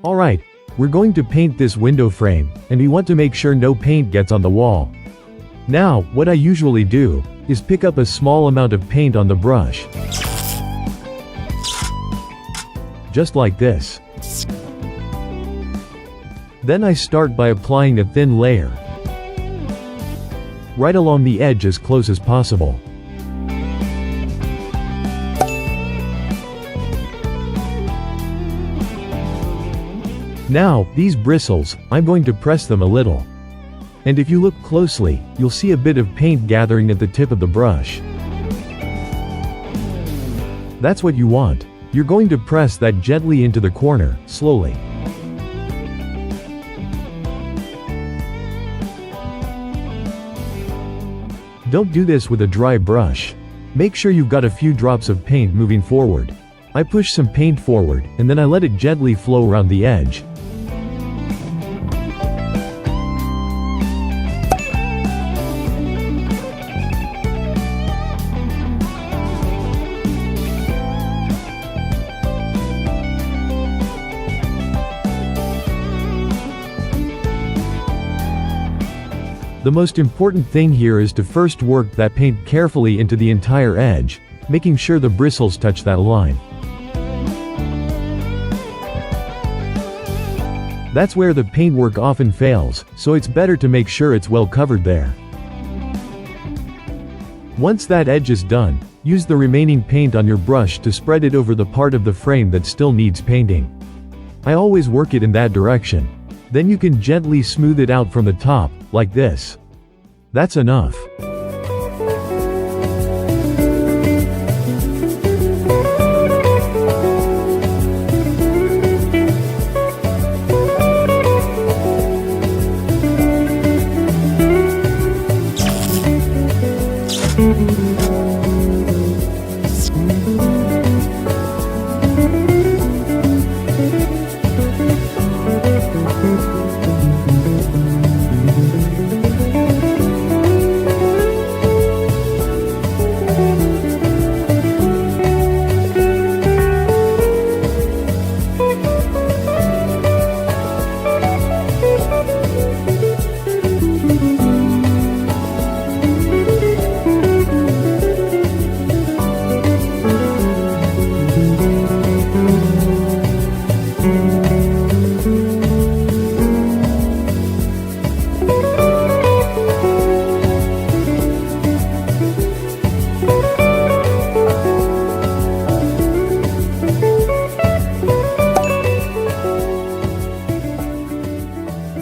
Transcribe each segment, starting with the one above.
Alright, we're going to paint this window frame, and we want to make sure no paint gets on the wall. Now, what I usually do, is pick up a small amount of paint on the brush. Just like this. Then I start by applying a thin layer, right along the edge as close as possible. Now, these bristles, I'm going to press them a little. And if you look closely, you'll see a bit of paint gathering at the tip of the brush. That's what you want. You're going to press that gently into the corner, slowly. Don't do this with a dry brush. Make sure you've got a few drops of paint moving forward. I push some paint forward, and then I let it gently flow around the edge. The most important thing here is to first work that paint carefully into the entire edge, making sure the bristles touch that line. That's where the paintwork often fails, so it's better to make sure it's well covered there. Once that edge is done, use the remaining paint on your brush to spread it over the part of the frame that still needs painting. I always work it in that direction. Then you can gently smooth it out from the top, like this. That's enough.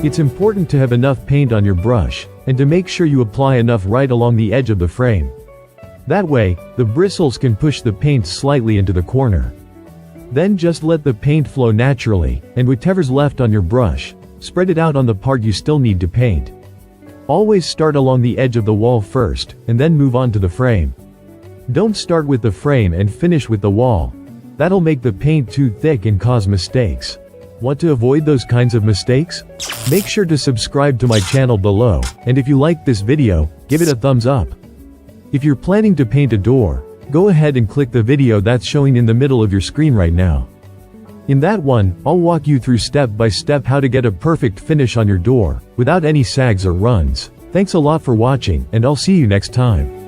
It's important to have enough paint on your brush, and to make sure you apply enough right along the edge of the frame. That way, the bristles can push the paint slightly into the corner. Then just let the paint flow naturally, and whatever's left on your brush, spread it out on the part you still need to paint. Always start along the edge of the wall first, and then move on to the frame. Don't start with the frame and finish with the wall. That'll make the paint too thick and cause mistakes. Want to avoid those kinds of mistakes? Make sure to subscribe to my channel below, and if you liked this video, give it a thumbs up. If you're planning to paint a door, go ahead and click the video that's showing in the middle of your screen right now. In that one, I'll walk you through step by step how to get a perfect finish on your door, without any sags or runs. Thanks a lot for watching, and I'll see you next time.